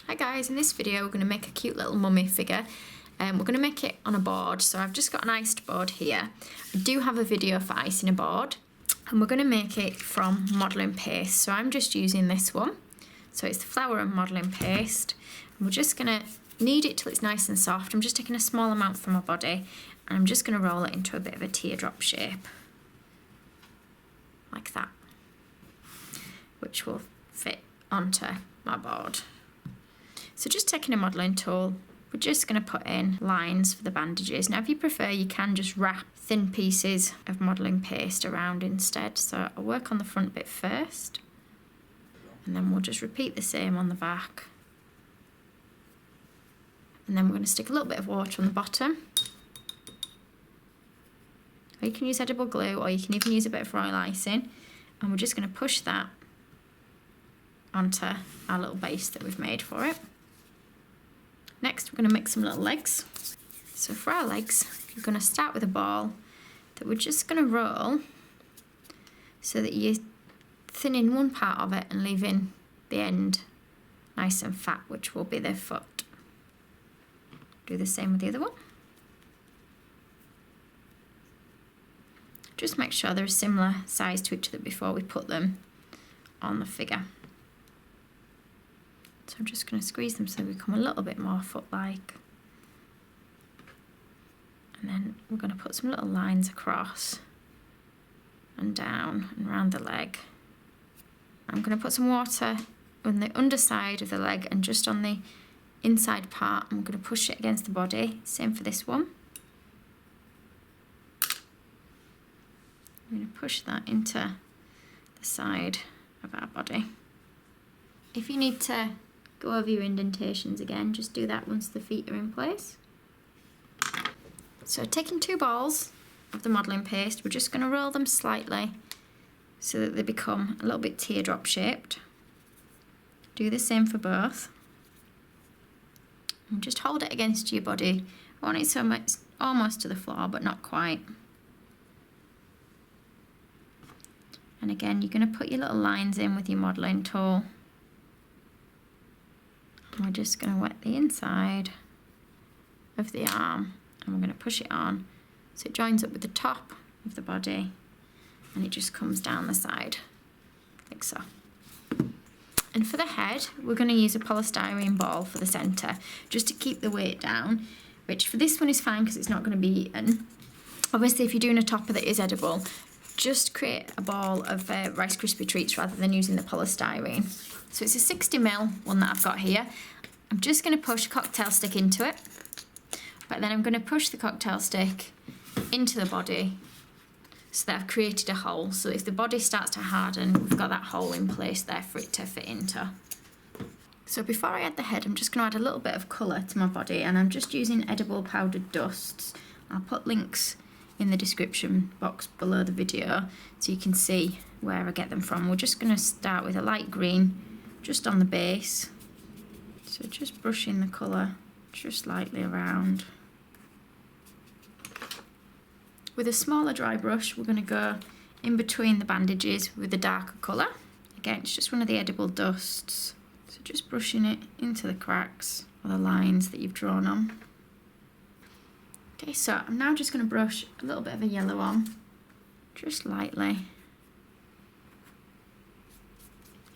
Hi guys, in this video we're going to make a cute little mummy figure. We're going to make it on a board, so I've just got an iced board here. I do have a video for icing a board, and we're going to make it from modelling paste. So I'm just using this one. So it's the flour and modelling paste. And we're just going to knead it till it's nice and soft. I'm just taking a small amount from my body, and I'm just going to roll it into a bit of a teardrop shape. Like that. Which will fit onto my board. So just taking a modelling tool, we're just going to put in lines for the bandages. Now if you prefer, you can just wrap thin pieces of modelling paste around instead. So I'll work on the front bit first, and then we'll just repeat the same on the back. And then we're going to stick a little bit of water on the bottom. Or you can use edible glue, or you can even use a bit of royal icing. And we're just going to push that onto our little base that we've made for it. Next, we're going to make some little legs. So for our legs, you're going to start with a ball that we're just going to roll so that you're thinning one part of it and leaving the end nice and fat, which will be the foot. Do the same with the other one. Just make sure they're a similar size to each other before we put them on the figure. So I'm just going to squeeze them so they become a little bit more foot-like. And then we're going to put some little lines across and down and around the leg. I'm going to put some water on the underside of the leg and just on the inside part. I'm going to push it against the body. Same for this one. I'm going to push that into the side of our body. If you need to go over your indentations again, just do that once the feet are in place. So taking two balls of the modelling paste, we're just going to roll them slightly so that they become a little bit teardrop shaped. Do the same for both. And just hold it against your body. I want it so much almost to the floor, but not quite. And again, you're going to put your little lines in with your modelling tool. And we're just going to wet the inside of the arm, and we're going to push it on so it joins up with the top of the body, and it just comes down the side like so. And for the head, we're going to use a polystyrene ball for the centre just to keep the weight down, which for this one is fine because it's not going to be eaten. Obviously, if you're doing a topper that is edible, just create a ball of Rice Krispie treats rather than using the polystyrene. So it's a 60ml one that I've got here. I'm just going to push a cocktail stick into it, but then I'm going to push the cocktail stick into the body so that I've created a hole. So if the body starts to harden, we've got that hole in place there for it to fit into. So before I add the head, I'm just going to add a little bit of colour to my body, and I'm just using edible powdered dusts. I'll put links in the description box below the video so you can see where I get them from. We're just going to start with a light green just on the base. So just brushing the colour just lightly around. With a smaller dry brush, we're going to go in between the bandages with the darker colour. Again, it's just one of the edible dusts. So just brushing it into the cracks or the lines that you've drawn on. Okay, so I'm now just going to brush a little bit of a yellow on, just lightly.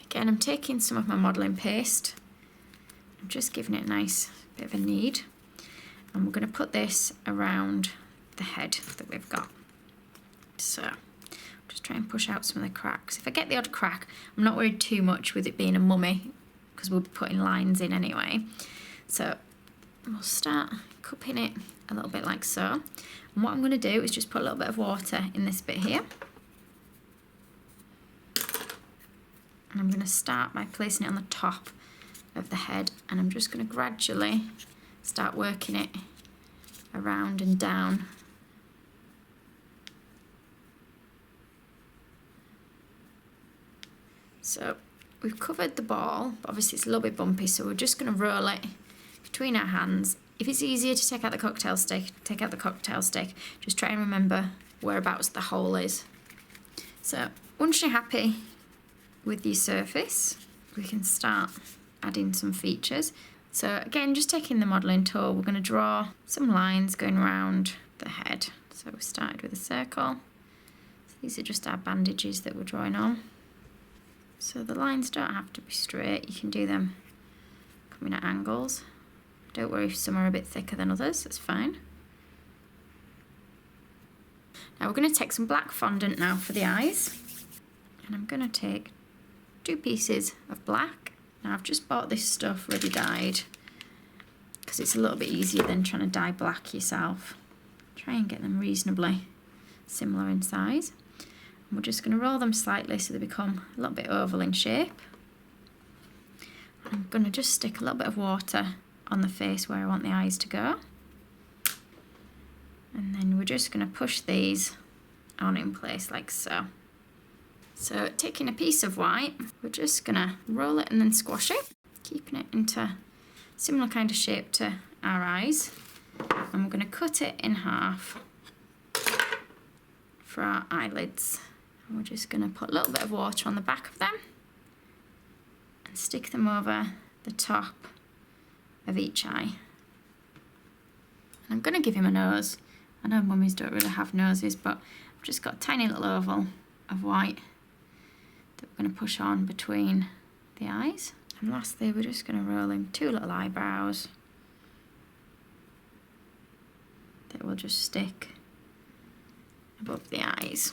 Again, I'm taking some of my modelling paste. I'm just giving it a nice bit of a knead. And we're going to put this around the head that we've got. So just try and push out some of the cracks. If I get the odd crack, I'm not worried too much with it being a mummy because we'll be putting lines in anyway. So we'll start cupping it a little bit like so. And what I'm going to do is just put a little bit of water in this bit here. And I'm going to start by placing it on the top of the head, and I'm just going to gradually start working it around and down. So we've covered the ball, but obviously it's a little bit bumpy, so we're just going to roll it between our hands. If it's easier to take out the cocktail stick, take out the cocktail stick. Just try and remember whereabouts the hole is. So once you're happy with your surface, we can start add in some features. So again, just taking the modelling tool, we're going to draw some lines going around the head. So we started with a circle. So these are just our bandages that we're drawing on. So the lines don't have to be straight, you can do them coming at angles. Don't worry if some are a bit thicker than others, that's fine. Now we're going to take some black fondant now for the eyes. And I'm going to take 2 pieces of black. Now I've just bought this stuff ready dyed because it's a little bit easier than trying to dye black yourself. Try and get them reasonably similar in size. And we're just going to roll them slightly so they become a little bit oval in shape. I'm going to just stick a little bit of water on the face where I want the eyes to go. And then we're just going to push these on in place like so. So taking a piece of white, we're just going to roll it and then squash it, keeping it into a similar kind of shape to our eyes. And we're going to cut it in half for our eyelids. And we're just going to put a little bit of water on the back of them and stick them over the top of each eye. And I'm going to give him a nose. I know mummies don't really have noses, but I've just got a tiny little oval of white that we're going to push on between the eyes. And lastly, we're just going to roll in 2 little eyebrows that will just stick above the eyes.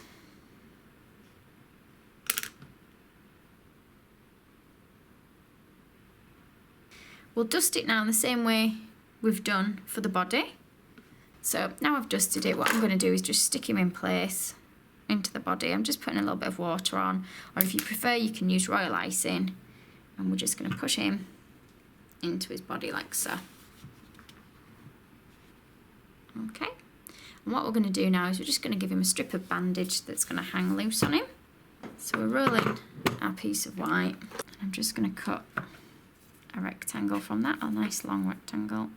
We'll dust it now in the same way we've done for the body. So now I've dusted it, what I'm going to do is just stick him in place into the body. I'm just putting a little bit of water on, or if you prefer you can use royal icing, and we're just going to push him into his body like so. Okay, and what we're going to do now is we're just going to give him a strip of bandage that's going to hang loose on him. So we're rolling our piece of white, and I'm just going to cut a rectangle from that, a nice long rectangle.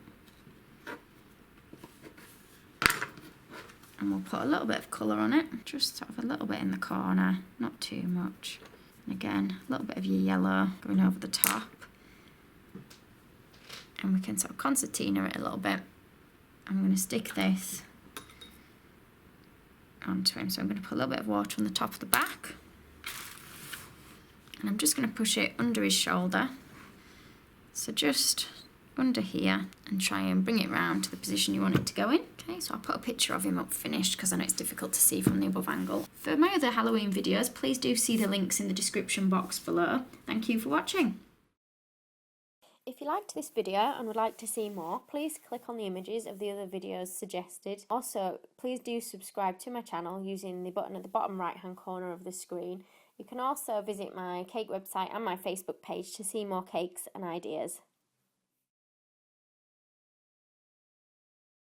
And we'll put a little bit of colour on it, just sort of a little bit in the corner, not too much. And again, a little bit of your yellow going over the top. And we can sort of concertina it a little bit. I'm going to stick this onto him. So I'm going to put a little bit of water on the top of the back. And I'm just going to push it under his shoulder. So just under here, and try and bring it round to the position you want it to go in. Okay, so I'll put a picture of him up finished because I know it's difficult to see from the above angle. For my other Halloween videos, please do see the links in the description box below. Thank you for watching. If you liked this video and would like to see more, please click on the images of the other videos suggested. Also, please do subscribe to my channel using the button at the bottom right hand corner of the screen. You can also visit my cake website and my Facebook page to see more cakes and ideas.